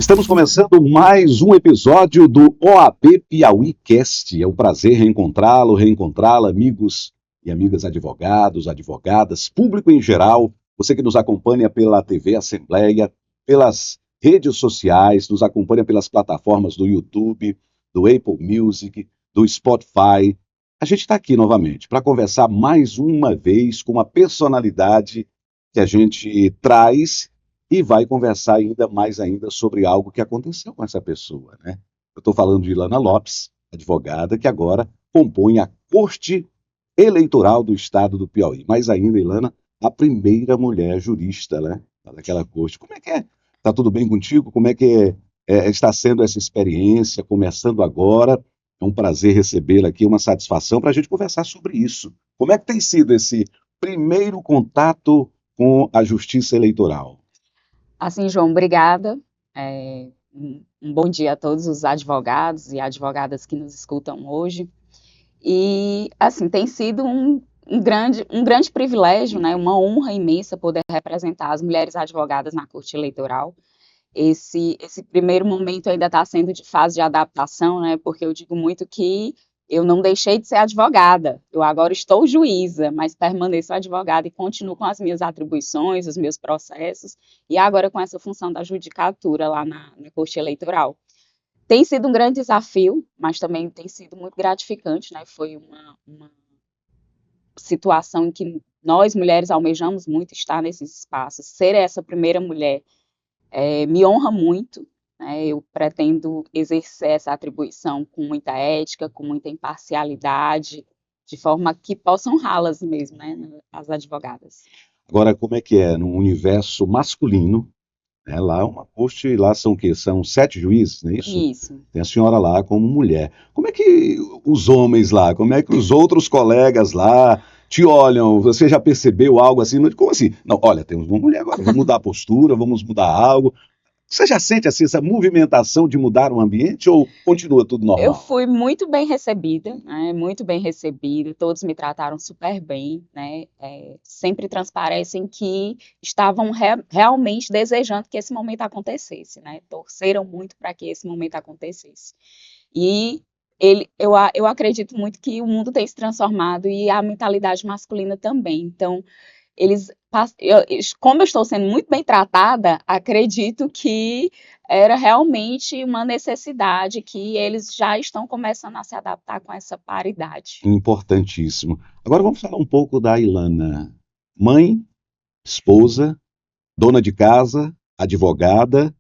Estamos começando mais um episódio do OAB Piauí Cast. É um prazer reencontrá-la, amigos e amigas advogados, advogadas, público em geral, você que nos acompanha pela TV Assembleia, pelas redes sociais, nos acompanha pelas plataformas do YouTube, do Apple Music, do Spotify. A gente está aqui novamente para conversar mais uma vez com uma personalidade que a gente traz e vai conversar ainda sobre algo que aconteceu com essa pessoa, né? Eu estou falando de Ilana Lopes, advogada, que agora compõe a Corte Eleitoral do Estado do Piauí. Mais ainda, Ilana, a primeira mulher jurista, né, daquela corte. Como é que é? Está tudo bem contigo? Como é que está sendo essa experiência, começando agora? É um prazer recebê-la aqui, uma satisfação para a gente conversar sobre isso. Como é que tem sido esse primeiro contato com a Justiça Eleitoral? Assim, João, obrigada. Um bom dia a todos os advogados e advogadas que nos escutam hoje. E, assim, tem sido um grande privilégio, né, uma honra imensa poder representar as mulheres advogadas na Corte Eleitoral. Esse primeiro momento ainda está sendo de fase de adaptação, né, porque eu digo muito que eu não deixei de ser advogada, eu agora estou juíza, mas permaneço advogada e continuo com as minhas atribuições, os meus processos, e agora com essa função da judicatura lá na Corte Eleitoral. Tem sido um grande desafio, mas também tem sido muito gratificante, né? Foi uma situação em que nós, mulheres, almejamos muito estar nesses espaços. Ser essa primeira mulher me honra muito, né? Eu pretendo exercer essa atribuição com muita ética, com muita imparcialidade, de forma que possa honrá-las mesmo, né, as advogadas. Agora, como é que é no universo masculino? Lá uma corte, lá são o quê? São 7 juízes, não é isso? Isso. Tem a senhora lá como mulher. Como é que os homens lá, como é que os outros colegas lá te olham? Você já percebeu algo assim? Como assim? Não, olha, temos uma mulher agora, vamos mudar a postura, vamos mudar algo. Você já sente assim essa movimentação de mudar o ambiente ou continua tudo Eu normal? fui muito bem recebida, né, muito bem recebida, todos me trataram super bem, né, sempre transparecem que estavam realmente desejando que esse momento acontecesse, né, torceram muito para que esse momento acontecesse. E eu acredito muito que o mundo tem se transformado e a mentalidade masculina também, então como eu estou sendo muito bem tratada, acredito que era realmente uma necessidade que eles já estão começando a se adaptar com essa paridade. Importantíssimo. Agora vamos falar um pouco da Ilana. Mãe, esposa, dona de casa, advogada.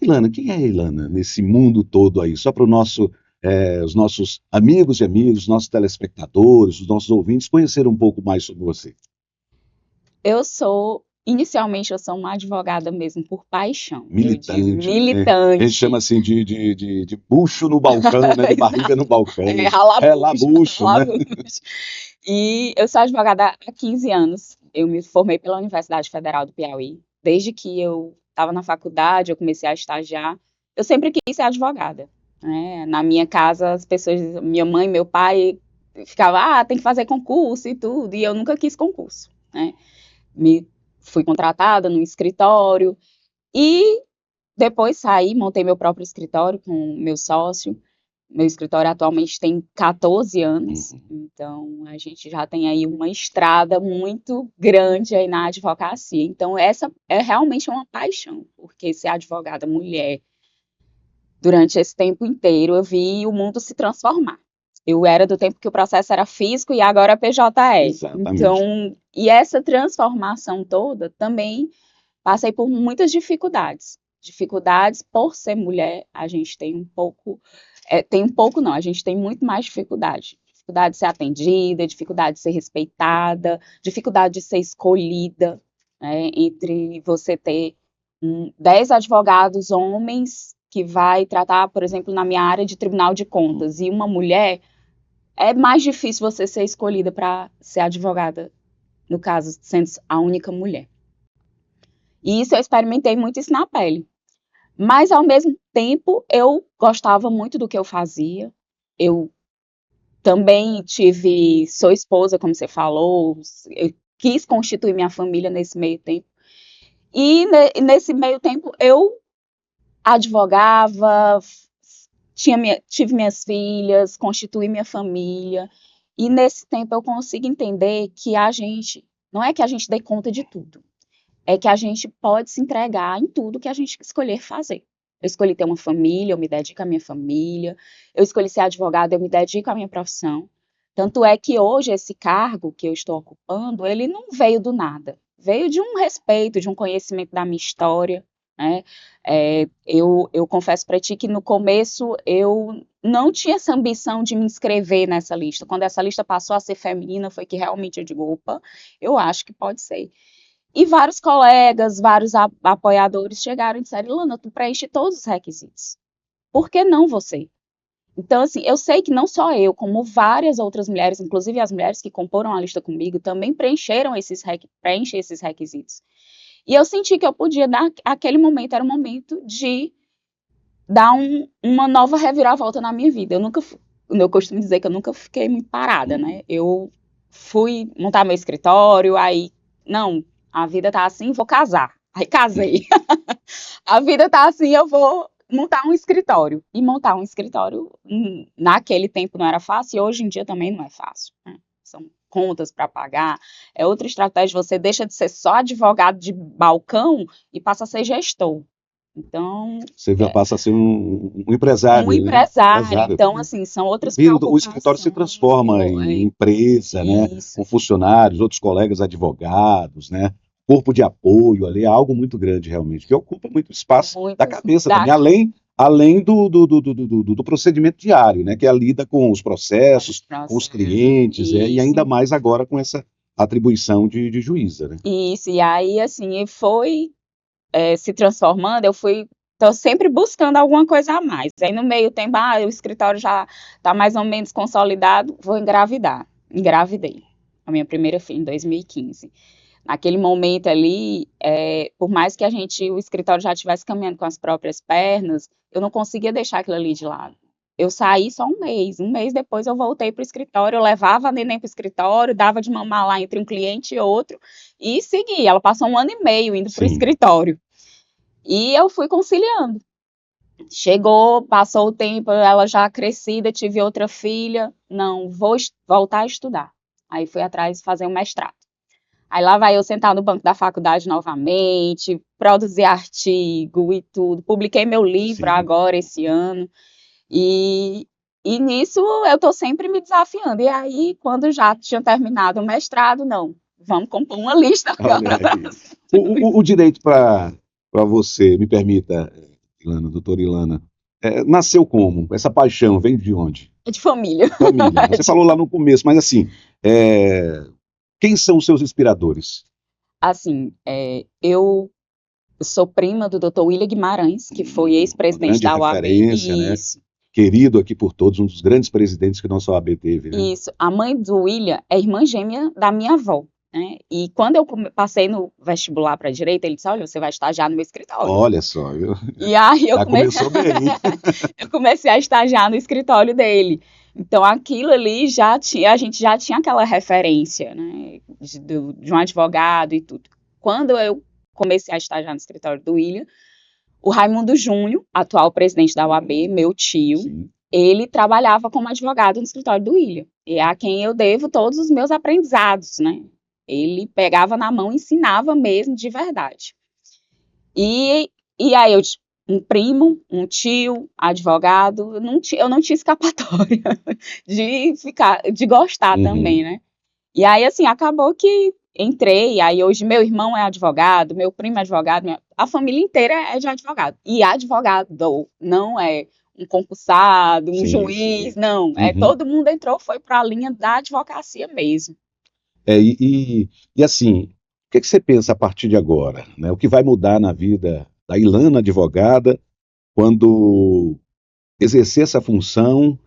Ilana, quem é a Ilana nesse mundo todo aí? Só para os nossos amigos e amigas, os nossos telespectadores, os nossos ouvintes conhecer um pouco mais sobre você. Inicialmente, eu sou uma advogada mesmo por paixão. Militante, né? Militante. A gente chama assim de bucho no balcão, né? De barriga no balcão. Ralabucho, né? E eu sou advogada há 15 anos. Eu me formei pela Universidade Federal do Piauí. Desde que eu estava na faculdade, eu comecei a estagiar. Eu sempre quis ser advogada, né? Na minha casa, as pessoas, minha mãe, meu pai, ficavam, tem que fazer concurso e tudo. E eu nunca quis concurso, né? Fui contratada no escritório e depois saí, montei meu próprio escritório com meu sócio. Meu escritório atualmente tem 14 anos, então a gente já tem aí uma estrada muito grande aí na advocacia. Então essa é realmente uma paixão, porque ser advogada mulher durante esse tempo inteiro eu vi o mundo se transformar. Eu era do tempo que o processo era físico e agora é PJE. Exatamente. Então, e essa transformação toda também passei por muitas dificuldades. Dificuldades por ser mulher, a gente tem um pouco, não, a gente tem muito mais dificuldade. Dificuldade de ser atendida, dificuldade de ser respeitada, dificuldade de ser escolhida, né, entre você ter 10 advogados homens que vai tratar, por exemplo, na minha área de Tribunal de Contas, e uma mulher, é mais difícil você ser escolhida para ser advogada, no caso, sendo a única mulher. E isso eu experimentei muito isso na pele. Mas, ao mesmo tempo, eu gostava muito do que eu fazia. Eu também sou esposa, como você falou, eu quis constituir minha família nesse meio tempo. E nesse meio tempo, eu advogava, tive minhas filhas, constituí minha família, e nesse tempo eu consigo entender que não é que a gente dê conta de tudo, é que a gente pode se entregar em tudo que a gente escolher fazer. Eu escolhi ter uma família, eu me dedico à minha família. Eu escolhi ser advogada, eu me dedico à minha profissão. Tanto é que hoje esse cargo que eu estou ocupando, ele não veio do nada. Veio de um respeito, de um conhecimento da minha história, né? Eu confesso para ti que no começo eu não tinha essa ambição de me inscrever nessa lista. Quando essa lista passou a ser feminina, foi que realmente eu digo, opa, eu acho que pode ser. E vários colegas, vários apoiadores chegaram e disseram, Ilana, tu preenche todos os requisitos. Por que não você? Então, assim, eu sei que não só eu, como várias outras mulheres, inclusive as mulheres que comporam a lista comigo, também preencheram preenchem esses requisitos. E eu senti que eu podia dar, aquele momento era o momento de dar uma nova reviravolta na minha vida. Eu costumo dizer que eu nunca fiquei muito parada, né? Eu fui montar meu escritório, aí, não, a vida tá assim, vou casar. Aí casei. A vida tá assim, eu vou montar um escritório. E montar um escritório, naquele tempo não era fácil, e hoje em dia também não é fácil, né? São contas para pagar. É outra estratégia, você deixa de ser só advogado de balcão e passa a ser gestor. Então, Você passa a ser um empresário, um né? empresário. Então, assim, são outras O escritório se transforma em empresa, né? Com funcionários, outros colegas advogados, né? Corpo de apoio ali, é algo muito grande realmente, que ocupa muito espaço da cabeça também, além do procedimento diário, né? Que é a lida com os processos, com os clientes, e ainda mais agora com essa atribuição de juíza, né? Isso, e aí, assim, foi se transformando, tô sempre buscando alguma coisa a mais. Aí no meio tempo, o escritório já está mais ou menos consolidado, vou engravidar. Engravidei. A minha primeira filha em 2015. Naquele momento ali, por mais que o escritório já estivesse caminhando com as próprias pernas, eu não conseguia deixar aquilo ali de lado. Eu saí só um mês depois eu voltei para o escritório, eu levava a neném para o escritório, dava de mamar lá entre um cliente e outro, e segui. Ela passou 1 ano e meio indo para o escritório. E eu fui conciliando. Chegou, passou o tempo, ela já crescida, tive outra filha, não, vou voltar a estudar. Aí fui atrás fazer um mestrado. Aí lá vai eu sentar no banco da faculdade novamente, produzir artigo e tudo. Publiquei meu livro agora, esse ano. E nisso eu estou sempre me desafiando. E aí, quando já tinha terminado o mestrado, não, vamos compor uma lista agora. O direito para você, me permita, Ilana, doutora Ilana, nasceu como? Essa paixão vem de onde? É de família. Família. Você falou lá no começo, mas assim, quem são os seus inspiradores? Assim, eu sou prima do Dr. William Guimarães, que foi ex-presidente da OAB. Referência, isso. Né? Querido aqui por todos, um dos grandes presidentes que nossa OAB teve. Né? Isso. A mãe do William é irmã gêmea da minha avó. Né? E quando eu passei no vestibular para direito, ele disse, olha, você vai estagiar no meu escritório. Olha só, viu? E aí começou bem. Eu comecei a estagiar no escritório dele. Então aquilo ali a gente já tinha aquela referência, né, de um advogado e tudo. Quando eu comecei a estagiar no escritório do William, o Raimundo Júnior, atual presidente da UAB, meu tio, sim, ele trabalhava como advogado no escritório do William. E é a quem eu devo todos os meus aprendizados, né? Ele pegava na mão e ensinava mesmo de verdade. E aí um primo, um tio, advogado, eu não tinha escapatória de gostar também, né? E aí, assim, acabou que entrei, aí hoje meu irmão é advogado, meu primo é advogado, a família inteira é de advogado. E advogado não é um concursado, um juiz, não. Todo mundo foi para a linha da advocacia mesmo. E assim, o que você pensa a partir de agora? Né? O que vai mudar na vida da Ilana advogada quando exercer essa função,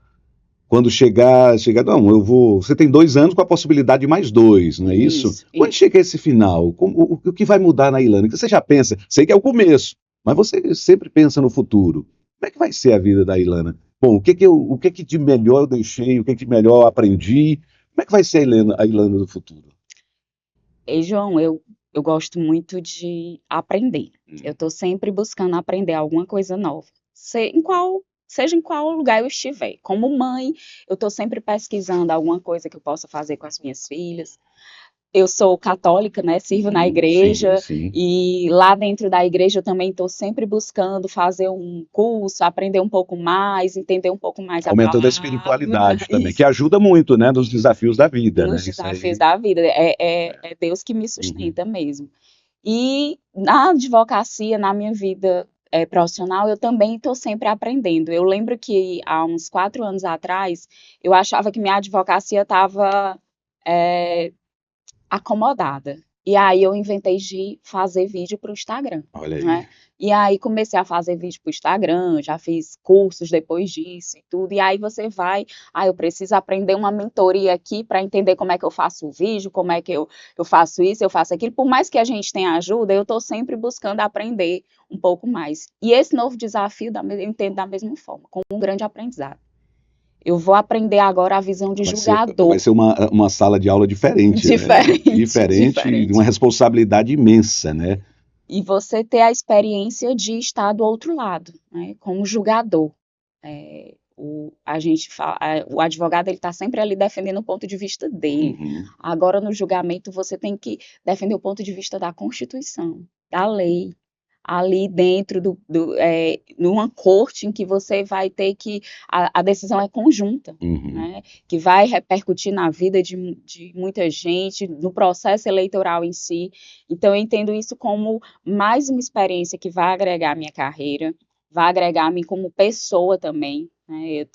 quando chegar, não, você tem 2 anos com a possibilidade de mais 2, não é isso? Quando chega esse final, o que vai mudar na Ilana? Você já pensa, sei que é o começo, mas você sempre pensa no futuro. Como é que vai ser a vida da Ilana? Bom, o que de melhor eu deixei, o que de melhor eu aprendi? Como é que vai ser a Ilana do futuro? Ei, João, eu eu gosto muito de aprender. Eu estou sempre buscando aprender alguma coisa nova. Seja em qual lugar eu estiver. Como mãe, eu estou sempre pesquisando alguma coisa que eu possa fazer com as minhas filhas. Eu sou católica, né? Sirvo na Sim, igreja, sim. e lá dentro da igreja eu também estou sempre buscando fazer um curso, aprender um pouco mais, entender um pouco mais a Aumentando a palavra, espiritualidade também, que ajuda muito, né, nos desafios da vida, né? nos Isso desafios aí. da vida. É Deus que me Uhum. sustenta mesmo. E na advocacia, na minha vida profissional, eu também estou sempre aprendendo. Eu lembro que há uns 4 anos atrás, eu achava que minha advocacia estava acomodada. E aí eu inventei de fazer vídeo para o Instagram, Olha aí. né? E aí comecei a fazer vídeo para o Instagram, já fiz cursos depois disso e tudo. E aí você vai, eu preciso aprender uma mentoria aqui para entender como é que eu faço o vídeo, como é que eu faço isso, eu faço aquilo. Por mais que a gente tenha ajuda, eu estou sempre buscando aprender um pouco mais. E esse novo desafio eu entendo da mesma forma, como um grande aprendizado. Eu vou aprender agora a visão de Vai julgador. ser uma sala de aula diferente, né? Diferente, Diferente, de uma diferente. responsabilidade imensa, né? E você ter a experiência de estar do outro lado, né, como julgador. O advogado ele está sempre ali defendendo o ponto de vista dele. Uhum. Agora, no julgamento, você tem que defender o ponto de vista da Constituição, da lei, ali dentro numa corte em que você vai ter que, a decisão é conjunta, Uhum. né, que vai repercutir na vida de muita gente, no processo eleitoral em si. Então, eu entendo isso como mais uma experiência que vai agregar à minha carreira, vai agregar a mim como pessoa também, né,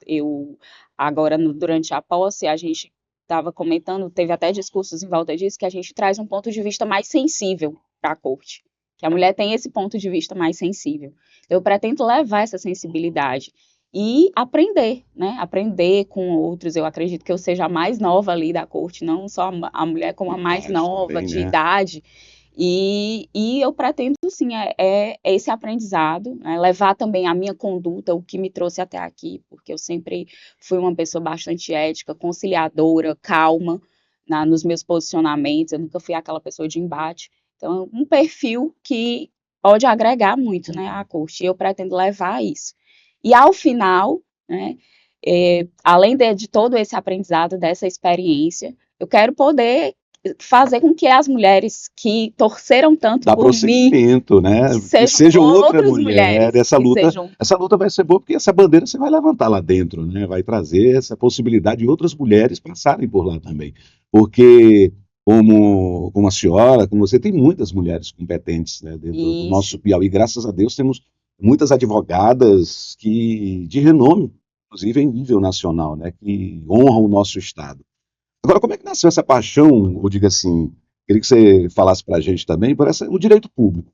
agora, durante a posse, a gente estava comentando, teve até discursos em volta disso, que a gente traz um ponto de vista mais sensível para a corte, que a mulher tem esse ponto de vista mais sensível. Eu pretendo levar essa sensibilidade e aprender, né? Aprender com outros. Eu acredito que eu seja a mais nova ali da corte, não só a mulher, como a mais Idade nova também, de né? idade. E eu pretendo, sim, esse aprendizado, né? Levar também a minha conduta, o que me trouxe até aqui, porque eu sempre fui uma pessoa bastante ética, conciliadora, calma nos meus posicionamentos, eu nunca fui aquela pessoa de embate. Então, um perfil que pode agregar muito, né, à corte, e eu pretendo levar isso. E ao final, né, além de todo esse aprendizado, dessa experiência, eu quero poder fazer com que as mulheres que torceram tanto Dar por mim, prosseguimento, né? Que sejam seja outra outras mulher. mulheres, que sejam. Essa luta vai ser boa porque essa bandeira você vai levantar lá dentro, né? Vai trazer essa possibilidade de outras mulheres passarem por lá também. Porque, como a senhora, como você, tem muitas mulheres competentes, né, dentro do nosso Isso. Piauí. Graças a Deus temos muitas advogadas de renome, inclusive em nível nacional, né? Que honram o nosso Estado. Agora, como é que nasceu essa paixão, ou diga assim, queria que você falasse para a gente também, o direito público.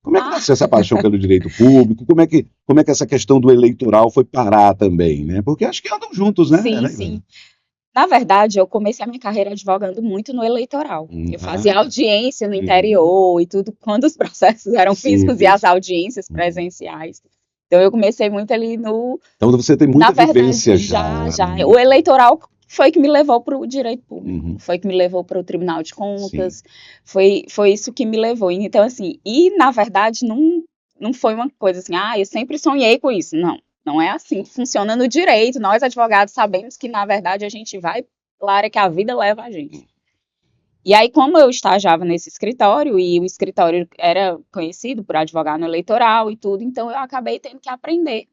Como é que Ah, nasceu essa paixão pelo direito público? Como é que essa questão do eleitoral foi parar também, né? Porque acho que andam juntos, né, sim, Ivana? sim. Na verdade, eu comecei a minha carreira advogando muito no eleitoral. Eu fazia Ah, audiência no uhum. interior e tudo, quando os processos eram Sim, físicos e sim. as audiências Uhum. presenciais. Então, eu comecei muito ali no. Então você tem Na muita vivência verdade, já, já. né? O eleitoral foi que me levou para o direito público, Uhum. foi que me levou para o Tribunal de Sim. Contas, foi isso que me levou. Então, assim, e na verdade não foi uma coisa assim, eu sempre sonhei com isso. Não, não é assim que funciona no direito. Nós, advogados, sabemos que, na verdade, a gente vai pela área que a vida leva a gente. E aí, como eu estagiava nesse escritório, e o escritório era conhecido por advogar no eleitoral e tudo, então eu acabei tendo que aprender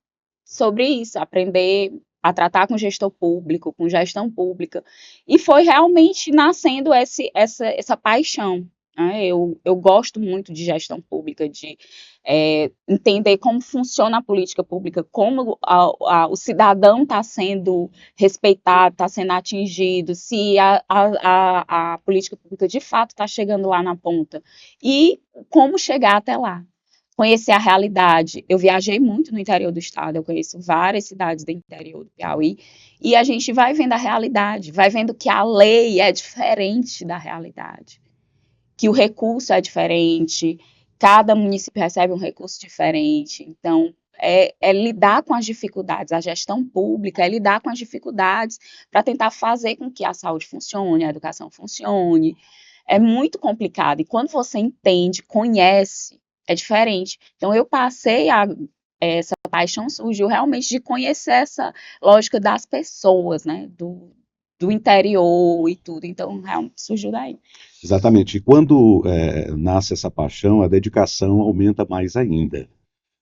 sobre isso, aprender a tratar com gestor público, com gestão pública, e foi realmente nascendo essa paixão, né? Eu gosto muito de gestão pública, de entender como funciona a política pública, como o cidadão está sendo respeitado, está sendo atingido, se a política pública de fato está chegando lá na ponta, e como chegar até lá. Conhecer a realidade. Eu viajei muito no interior do estado, eu conheço várias cidades do interior do Piauí, e a gente vai vendo a realidade, vai vendo que a lei é diferente da realidade, que o recurso é diferente, cada município recebe um recurso diferente. Então, lidar com as dificuldades. A gestão pública é lidar com as dificuldades para tentar fazer com que a saúde funcione, a educação funcione, é muito complicado. E quando você entende, conhece, é diferente. Então, eu passei essa paixão surgiu realmente de conhecer essa lógica das pessoas, né? Do interior e tudo. Então, realmente surgiu daí. Exatamente. E quando nasce essa paixão, a dedicação aumenta mais ainda,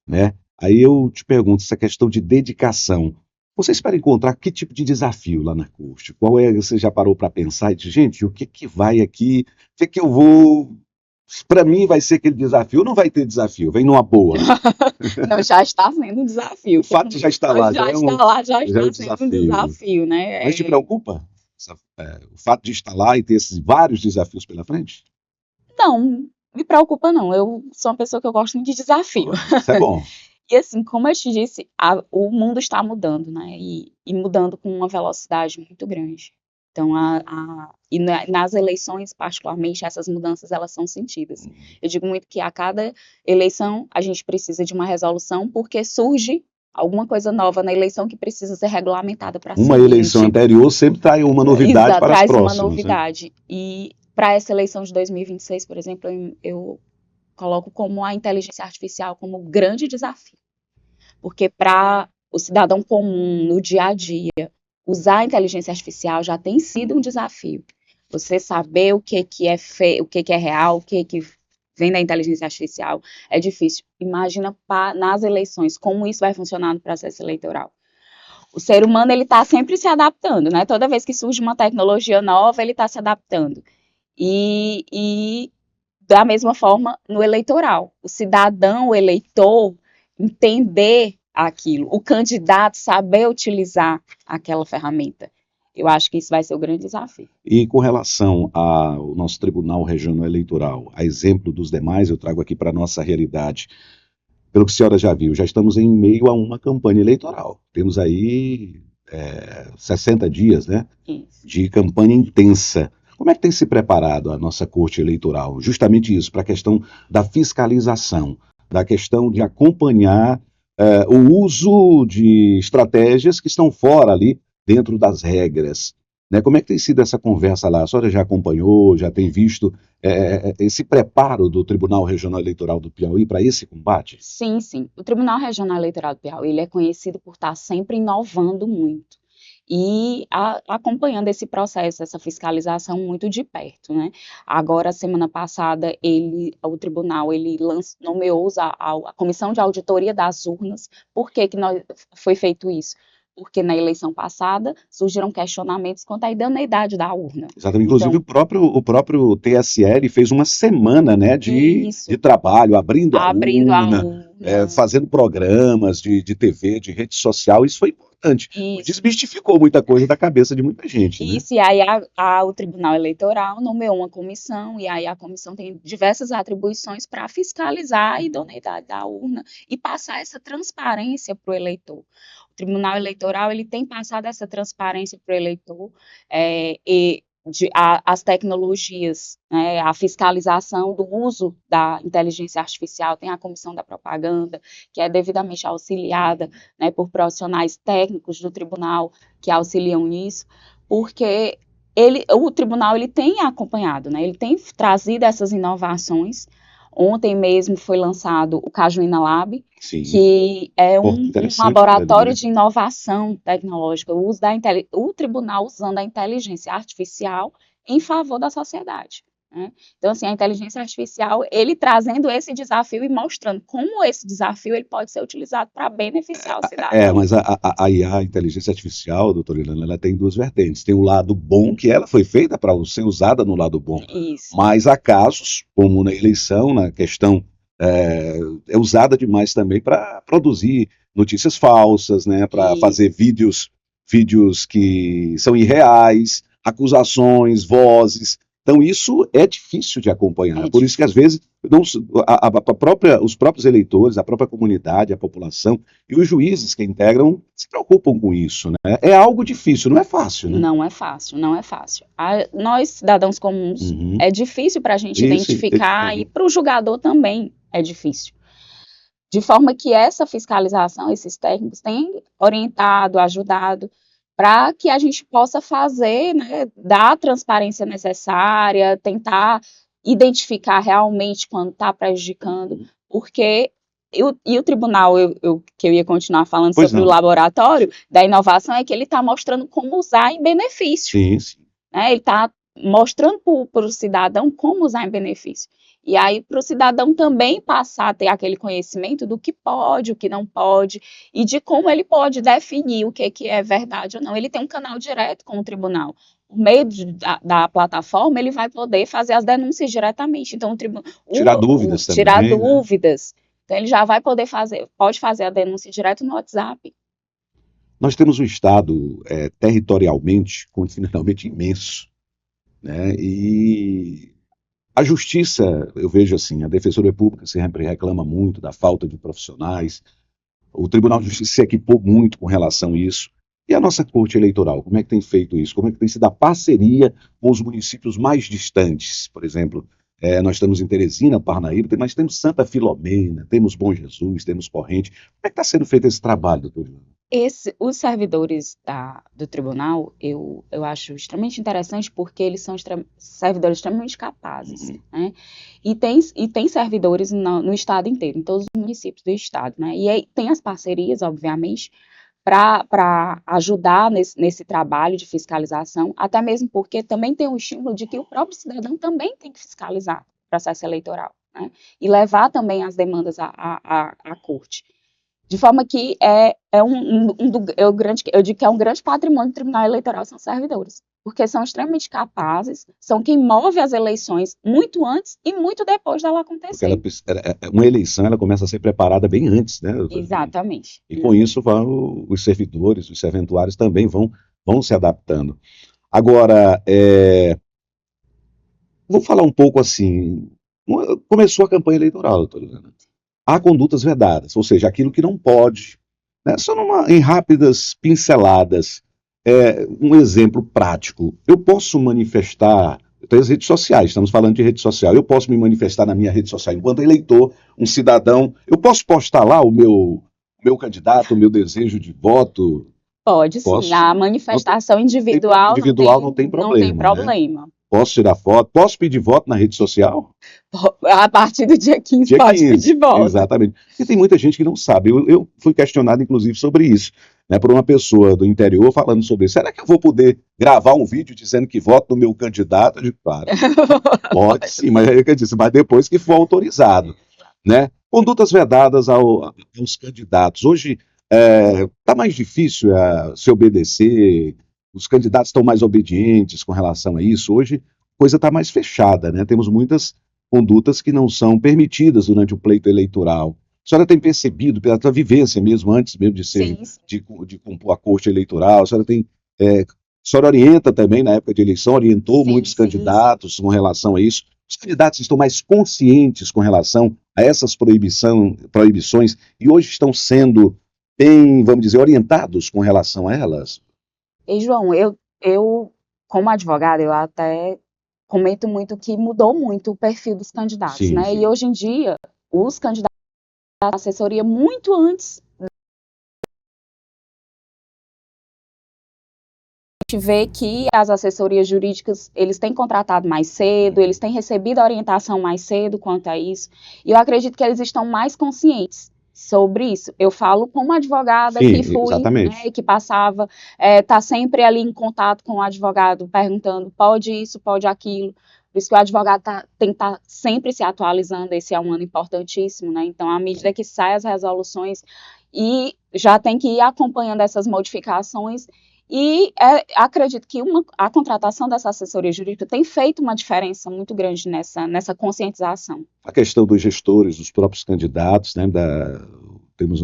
né? Aí eu te pergunto, essa questão de dedicação, você espera encontrar que tipo de desafio lá na CURT? Qual é, você já parou para pensar e diz, gente, o que que vai aqui? O que que eu vou... Para mim vai ser aquele desafio, ou não vai ter desafio, vem numa boa. Não, já está sendo um desafio. O fato de já estar lá Já está lá, já já é um está sendo um desafio. desafio, né? Mas te preocupa o fato de estar lá e ter esses vários desafios pela frente? Não, me preocupa não. Eu sou uma pessoa que eu gosto muito de desafio. Isso é bom. E assim, como eu te disse, o mundo está mudando, né? E mudando com uma velocidade muito grande. Então, nas eleições, particularmente, essas mudanças elas são sentidas. Eu digo muito que a cada eleição a gente precisa de uma resolução, porque surge alguma coisa nova na eleição que precisa ser regulamentada para a Uma seguinte. eleição anterior sempre traz uma novidade para as traz uma próximas, né? novidade. E para essa eleição de 2026, por exemplo, eu coloco como a inteligência artificial como grande desafio. Porque para o cidadão comum, no dia a dia, usar a inteligência artificial já tem sido um desafio. Você saber o que é o que é real, o que vem da inteligência artificial, é difícil. Imagina nas eleições, como isso vai funcionar no processo eleitoral. O ser humano, ele está sempre se adaptando, né? Toda vez que surge uma tecnologia nova, ele está se adaptando. E da mesma forma no eleitoral. O cidadão, o eleitor, entender aquilo, o candidato saber utilizar aquela ferramenta. Eu acho que isso vai ser o grande desafio. E com relação ao nosso Tribunal Regional Eleitoral, a exemplo dos demais, eu trago aqui para a nossa realidade. Pelo que a senhora já viu, já estamos em meio a uma campanha eleitoral. Temos aí 60 dias, né, Isso. de campanha intensa. Como é que tem se preparado a nossa Corte Eleitoral? Justamente isso, para a questão da fiscalização, da questão de acompanhar o uso de estratégias que estão fora ali, dentro das regras. Né? Como é que tem sido essa conversa lá? A senhora já acompanhou, já tem visto esse preparo do Tribunal Regional Eleitoral do Piauí para esse combate? Sim, sim. O Tribunal Regional Eleitoral do Piauí ele é conhecido por estar sempre inovando muito e acompanhando esse processo, essa fiscalização muito de perto, né? Agora, semana passada, o tribunal nomeou a comissão de auditoria das urnas. Por que foi feito isso? Porque na eleição passada surgiram questionamentos quanto à idoneidade da urna. Exatamente. Inclusive, Então, o próprio TSE fez uma semana, né, de isso, trabalho, abrindo a abrindo a urna, urna. fazendo programas de TV, de rede social. Isso foi importante. Isso. Desmistificou muita coisa da cabeça de muita gente, né? Isso, e aí o Tribunal Eleitoral nomeou uma comissão, e aí a comissão tem diversas atribuições para fiscalizar a idoneidade da urna e passar essa transparência para o eleitor. O Tribunal Eleitoral ele tem passado essa transparência para o eleitor as tecnologias, né, a fiscalização do uso da inteligência artificial, tem a comissão da propaganda, que é devidamente auxiliada, né, por profissionais técnicos do tribunal que auxiliam nisso, porque o tribunal ele tem acompanhado, né, ele tem trazido essas inovações. Ontem mesmo foi lançado o Cajuína Lab, Sim. que é um laboratório né? de inovação tecnológica, o tribunal usando a inteligência artificial em favor da sociedade. Né? Então, assim, a inteligência artificial, ele trazendo esse desafio e mostrando como esse desafio ele pode ser utilizado para beneficiar o cidadão. Mas a IA, a inteligência artificial, doutora Ilana, ela tem duas vertentes. Tem o lado bom, que ela foi feita para ser usada no lado bom. Isso. Mas há casos, como na eleição, na questão, é usada demais também para produzir notícias falsas, né, para fazer vídeos que são irreais, acusações, vozes. Então, isso é difícil de acompanhar. Por isso que, às vezes, os próprios eleitores, a própria comunidade, a população e os juízes que integram se preocupam com isso. Né? É algo difícil, não é fácil. Né? Não é fácil, não é fácil. Nós, cidadãos comuns, é difícil para a gente identificar e para o julgador também é difícil. De forma que essa fiscalização, esses técnicos têm orientado, ajudado para que a gente possa fazer, né, dar a transparência necessária, tentar identificar realmente quando está prejudicando, porque o tribunal, que eu ia continuar falando Pois sobre o não. laboratório da inovação, é que ele está mostrando como usar em benefício. Sim, sim. Né? Ele está mostrando para o cidadão como usar em benefício. E aí, para o cidadão também passar a ter aquele conhecimento do que pode, o que não pode, e de como ele pode definir o que é verdade ou não. Ele tem um canal direto com o tribunal. Por meio da plataforma, ele vai poder fazer as denúncias diretamente. Então, Tirar dúvidas também, tirar né? dúvidas. Então, ele já vai poder pode fazer a denúncia direto no WhatsApp. Nós temos um estado territorialmente, continentalmente imenso, né? E a justiça, eu vejo assim, a Defensoria Pública sempre reclama muito da falta de profissionais, o Tribunal de Justiça se equipou muito com relação a isso. E a nossa Corte Eleitoral, como é que tem feito isso? Como é que tem sido a parceria com os municípios mais distantes? Por exemplo, nós estamos em Teresina, Parnaíba, mas temos Santa Filomena, temos Bom Jesus, temos Corrente. Como é que está sendo feito esse trabalho, doutor Ivan? Os servidores do tribunal, eu acho extremamente interessante porque eles são servidores extremamente capazes, né? E tem servidores no estado inteiro, em todos os municípios do estado, né? E aí tem as parcerias, obviamente, para ajudar nesse trabalho de fiscalização, até mesmo porque também tem o estímulo de que o próprio cidadão também tem que fiscalizar o processo eleitoral, né? E levar também as demandas à corte. De forma que eu digo que é um grande patrimônio do Tribunal Eleitoral, são servidores, porque são extremamente capazes, são quem move as eleições muito antes e muito depois dela acontecer. Uma eleição ela começa a ser preparada bem antes, né? Exatamente. E com isso os servidores, os serventuários também vão se adaptando. Agora, vou falar um pouco assim, começou a campanha eleitoral, doutora Helena. Há condutas vedadas, ou seja, aquilo que não pode, né? Só em rápidas pinceladas, um exemplo prático. Eu posso manifestar, tem as redes sociais, estamos falando de rede social, eu posso me manifestar na minha rede social enquanto eleitor, um cidadão, eu posso postar lá o meu candidato, o meu desejo de voto? Pode sim, a manifestação individual não tem problema. Né? Posso tirar foto? Posso pedir voto na rede social? A partir do dia 15 pode pedir voto. Exatamente. E tem muita gente que não sabe. Eu fui questionado, inclusive, sobre isso, né, por uma pessoa do interior falando sobre isso. Será que eu vou poder gravar um vídeo dizendo que voto no meu candidato? Eu digo, claro, pode sim, mas eu disse, mas depois que for autorizado. Né? Condutas vedadas aos candidatos. Hoje está mais difícil se obedecer, os candidatos estão mais obedientes com relação a isso. Hoje a coisa está mais fechada, né? Temos muitas condutas que não são permitidas durante o pleito eleitoral. A senhora tem percebido, pela sua vivência mesmo, antes mesmo de compor a corte eleitoral, a senhora orienta também na época de eleição, orientou muitos candidatos com relação a isso. Os candidatos estão mais conscientes com relação a essas proibições e hoje estão sendo bem, vamos dizer, orientados com relação a elas? E, João, eu como advogada, eu até comento muito que mudou muito o perfil dos candidatos, sim, né? Sim. E hoje em dia, os candidatos da assessoria muito antes. A gente vê que as assessorias jurídicas, eles têm contratado mais cedo, eles têm recebido a orientação mais cedo quanto a isso, e eu acredito que eles estão mais conscientes sobre isso. Eu falo como advogada, sim, que fui, né, que passava, tá sempre ali em contato com o advogado, perguntando, pode isso, pode aquilo. Por isso que o advogado tem que estar sempre se atualizando, esse é um ano importantíssimo, né? Então, à medida que saem as resoluções, e já tem que ir acompanhando essas modificações, e acredito que a contratação dessa assessoria jurídica tem feito uma diferença muito grande nessa conscientização. A questão dos gestores, dos próprios candidatos, né, temos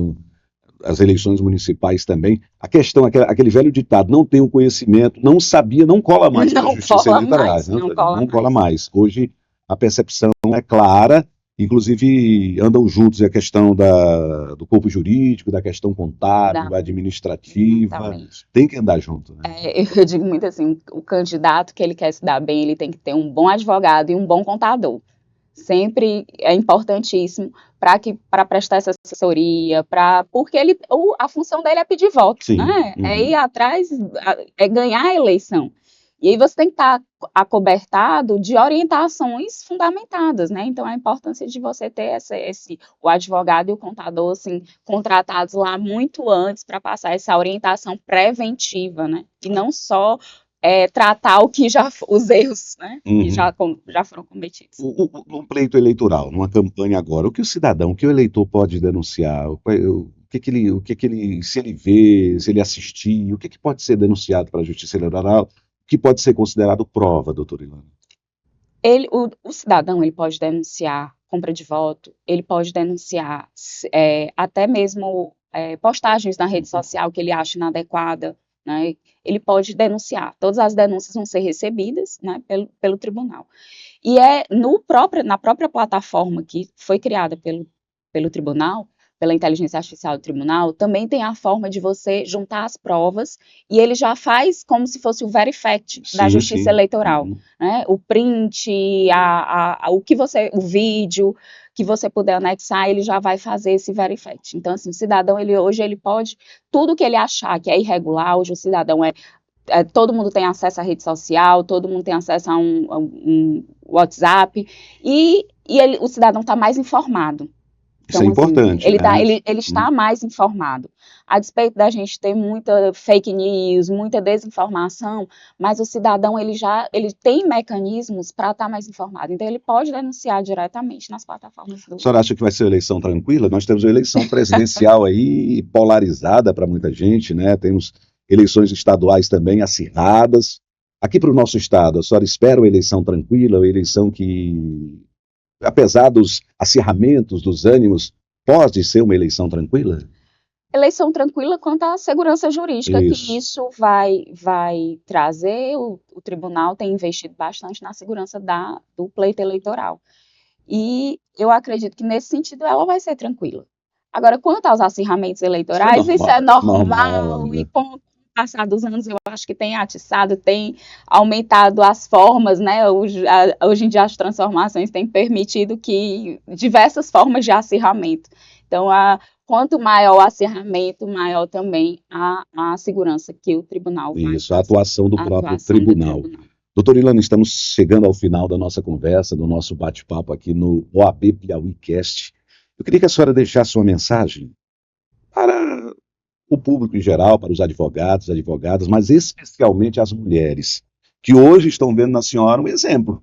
as eleições municipais também. A questão, aquele velho ditado, não tem o conhecimento, não sabia, não cola mais na justiça eleitoral. Não cola mais. Hoje a percepção é clara, inclusive andam juntos a questão do corpo jurídico, da questão contábil, administrativa, exatamente. Tem que andar junto. Né? Eu digo muito assim, o candidato que ele quer se dar bem, ele tem que ter um bom advogado e um bom contador. sempre é importantíssimo para prestar essa assessoria, porque a função dele é pedir voto, Sim. né? Uhum. É ir atrás, é ganhar a eleição. E aí você tem que estar acobertado de orientações fundamentadas, né? Então, a importância de você ter o advogado e o contador, assim, contratados lá muito antes para passar essa orientação preventiva, né? E não só tratar os erros, né? Que já foram cometidos. Num pleito eleitoral, numa campanha agora, o que o eleitor pode denunciar? O que ele, se ele vê, se ele assistir, o que pode ser denunciado para a Justiça Eleitoral? Que pode ser considerado prova, doutora Ilana? O cidadão ele pode denunciar compra de voto, ele pode denunciar até mesmo postagens na rede social que ele acha inadequada, né? Ele pode denunciar. Todas as denúncias vão ser recebidas, né, pelo tribunal. E na própria plataforma que foi criada pelo tribunal, pela inteligência artificial do tribunal, também tem a forma de você juntar as provas e ele já faz como se fosse o verifact da Justiça Eleitoral, né? O print, o vídeo que você puder anexar, ele já vai fazer esse verifact. Então, assim, o cidadão, hoje ele pode, tudo que ele achar que é irregular, hoje o cidadão todo mundo tem acesso à rede social, todo mundo tem acesso a um WhatsApp, e o cidadão está mais informado. Então, isso é importante. Ele está mais informado. A despeito da gente ter muita fake news, muita desinformação, mas o cidadão ele tem mecanismos para estar mais informado. Então ele pode denunciar diretamente nas plataformas do. A senhora acha que vai ser uma eleição tranquila? Nós temos uma eleição presidencial aí polarizada para muita gente, né? Temos eleições estaduais também acirradas. Aqui para o nosso estado, a senhora espera uma eleição tranquila, uma eleição que, apesar dos acirramentos, dos ânimos, pode ser uma eleição tranquila? Eleição tranquila quanto à segurança jurídica, que isso vai trazer. O tribunal tem investido bastante na segurança do pleito eleitoral. E eu acredito que, nesse sentido, ela vai ser tranquila. Agora, quanto aos acirramentos eleitorais, isso é normal, e com o passar dos anos, eu acho que tem atiçado, tem aumentado as formas, né? Hoje em dia as transformações têm permitido que diversas formas de acirramento. Então, quanto maior o acirramento, maior também a segurança que o tribunal vai fazer. Isso, a atuação do próprio tribunal. Doutora Ilana, estamos chegando ao final da nossa conversa, do nosso bate-papo aqui no OAB Piauí Cast. Eu queria que a senhora deixasse uma mensagem para o público em geral, para os advogados, advogadas, mas especialmente as mulheres, que hoje estão vendo na senhora um exemplo.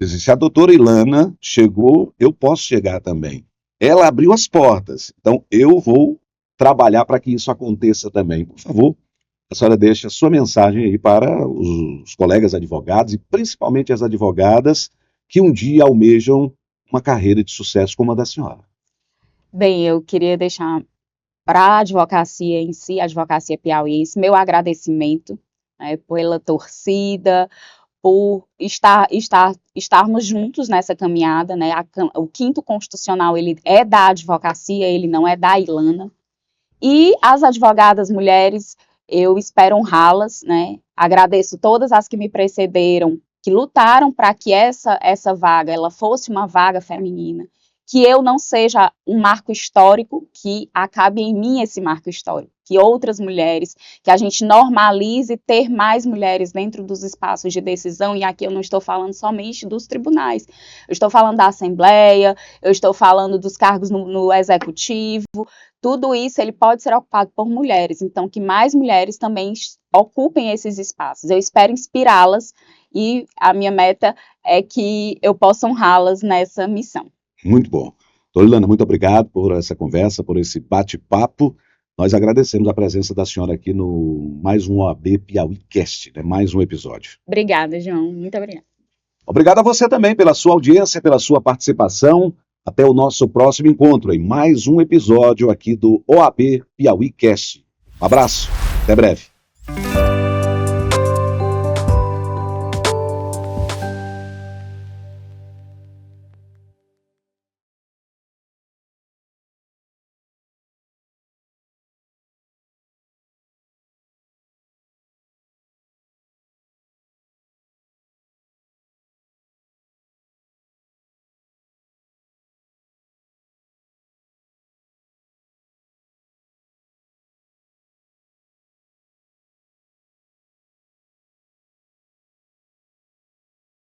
Se a doutora Ilana chegou, eu posso chegar também. Ela abriu as portas, então eu vou trabalhar para que isso aconteça também. Por favor, a senhora deixa a sua mensagem aí para os colegas advogados e principalmente as advogadas que um dia almejam uma carreira de sucesso como a da senhora. Bem, eu queria deixar para a advocacia em si, a advocacia piauiense, meu agradecimento, né, pela torcida, por estarmos juntos nessa caminhada, né? O 5º Constitucional, ele é da advocacia, ele não é da Ilana. E as advogadas mulheres, eu espero honrá-las, né? Agradeço todas as que me precederam, que lutaram para que essa vaga ela fosse uma vaga feminina, que eu não seja um marco histórico, que acabe em mim esse marco histórico, que outras mulheres, que a gente normalize ter mais mulheres dentro dos espaços de decisão, e aqui eu não estou falando somente dos tribunais, eu estou falando da Assembleia, eu estou falando dos cargos no Executivo, tudo isso ele pode ser ocupado por mulheres, então que mais mulheres também ocupem esses espaços. Eu espero inspirá-las e a minha meta é que eu possa honrá-las nessa missão. Muito bom. Doutora Ilana, muito obrigado por essa conversa, por esse bate-papo. Nós agradecemos a presença da senhora aqui no mais um OAB Piauí Cast, né? Mais um episódio. Obrigada, João. Muito obrigada. Obrigado a você também pela sua audiência, pela sua participação. Até o nosso próximo encontro em mais um episódio aqui do OAB Piauí Cast. Um abraço, até breve.